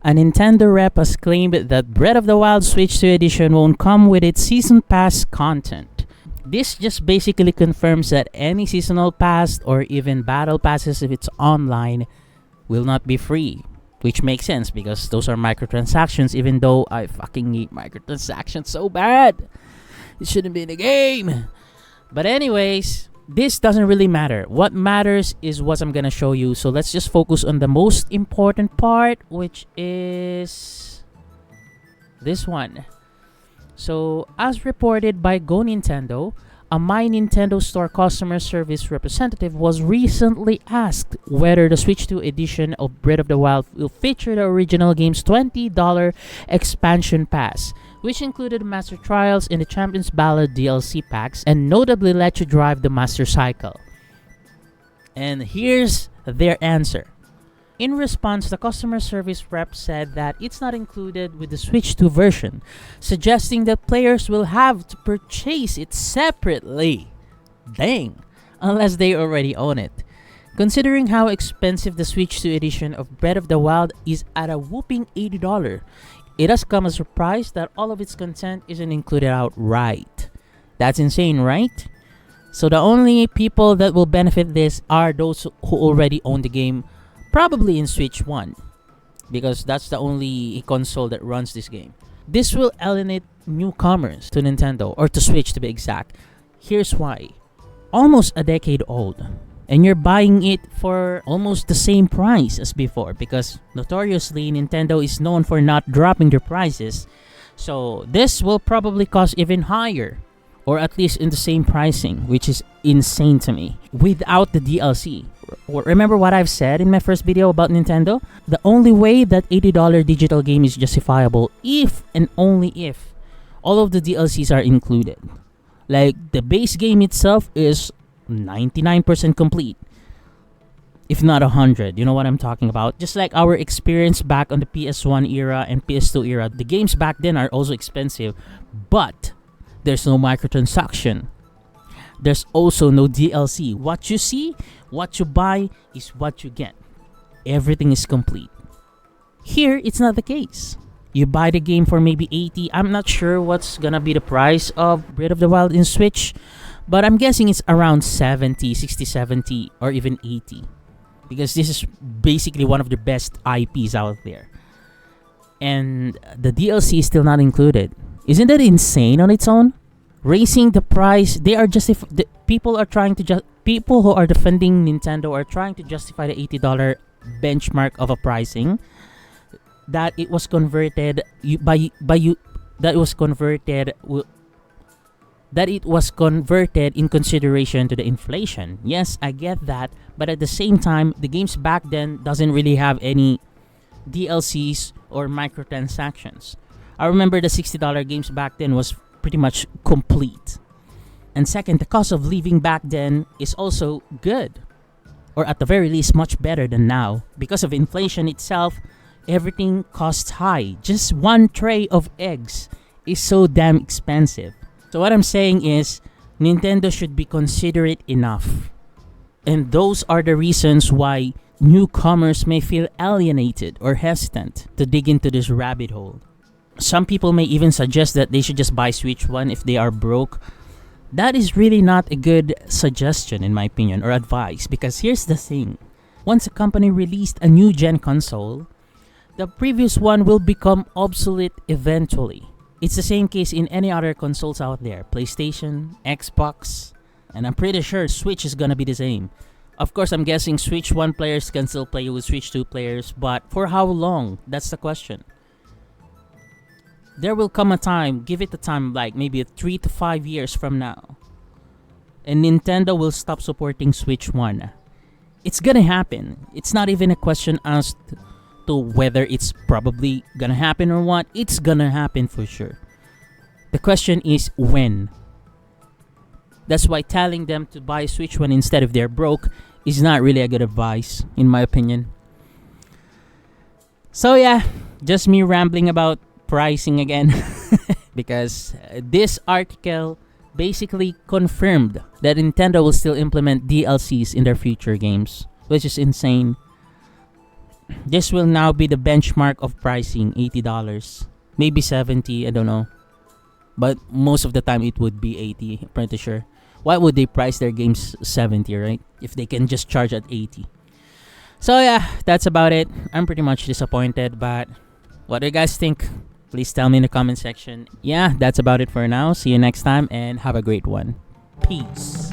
A Nintendo rep has claimed that Breath of the Wild Switch 2 edition won't come with its season pass content. This just basically confirms that any seasonal pass or even battle passes if it's online will not be free. Which makes sense because those are microtransactions, even though I fucking hate microtransactions so bad. It shouldn't be in the game. But anyways, this doesn't really matter. What matters is what I'm gonna show you. So let's just focus on the most important part, which is this one. So as reported by Go Nintendo, a My Nintendo Store customer service representative was recently asked whether the Switch 2 edition of Breath of the Wild will feature the original game's $20 expansion pass, which included Master Trials and the Champion's Ballad DLC packs, and notably let you drive the Master Cycle. And here's their answer. In response, the customer service rep said that it's not included with the Switch 2 version, suggesting that players will have to purchase it separately. Dang, unless they already own it. Considering how expensive the Switch 2 edition of Breath of the Wild is at a whopping $80, it has come as a surprise that all of its content isn't included outright. That's insane, right? So the only people that will benefit this are those who already own the game, probably in Switch 1, because that's the only console that runs this game. This will alienate newcomers to Nintendo, or to Switch to be exact. Here's why. Almost a decade old, and you're buying it for almost the same price as before, because notoriously Nintendo is known for not dropping their prices. So this will probably cost even higher, or at least in the same pricing, which is insane to me, without the DLC. Remember what I've said in my first video about Nintendo? The only way that $80 digital game is justifiable if and only if all of the DLCs are included. Like, the base game itself is 99% complete, if not 100. You know what I'm talking about? Just like our experience back on the PS1 era and PS2 era, the games back then are also expensive, but there's no microtransaction. There's also no DLC. What you see, what you buy, is what you get. Everything is complete. Here, it's not the case. You buy the game for maybe $80. I'm not sure what's gonna be the price of Breath of the Wild in Switch, but I'm guessing it's around 70, 60, 70, or even 80. Because this is basically one of the best IPs out there. And the DLC is still not included. Isn't that insane on its own? Raising the price, they are people who are defending Nintendo are trying to justify the $80 benchmark of a pricing that it was converted that it was converted in consideration to the inflation. Yes, I get that, but at the same time, the games back then doesn't really have any DLCs or microtransactions. I remember the $60 games back then was pretty much complete. And second, the cost of living back then is also good, or at the very least much better than now. Because of inflation itself, everything costs high. Just one tray of eggs is so damn expensive. So what I'm saying is, Nintendo should be considerate enough. And those are the reasons why newcomers may feel alienated or hesitant to dig into this rabbit hole. Some people may even suggest that they should just buy Switch 1 if they are broke. That is really not a good suggestion, in my opinion, or advice, because here's the thing. Once a company released a new gen console, the previous one will become obsolete eventually. It's the same case in any other consoles out there, PlayStation, Xbox, and I'm pretty sure Switch is gonna be the same. Of course, I'm guessing Switch 1 players can still play with Switch 2 players, but for how long? That's the question. There will come a time, give it a time, like maybe 3 to 5 years from now, and Nintendo will stop supporting Switch 1. It's gonna happen. It's not even a question as to whether it's probably gonna happen or what. It's gonna happen for sure. The question is when. That's why telling them to buy Switch 1 instead if they're broke is not really a good advice, in my opinion. So yeah, just me rambling about pricing again because this article basically confirmed that Nintendo will still implement DLCs in their future games, which is insane. this will now be the benchmark of pricing, $80. Maybe 70, I don't know. But most of the time it would be 80, I'm pretty sure. Why would they price their games 70, right? If they can just charge at 80. So yeah, that's about it. I'm pretty much disappointed, but what do you guys think? Please tell me in the comment section. Yeah, that's about it for now. See you next time and have a great one. Peace.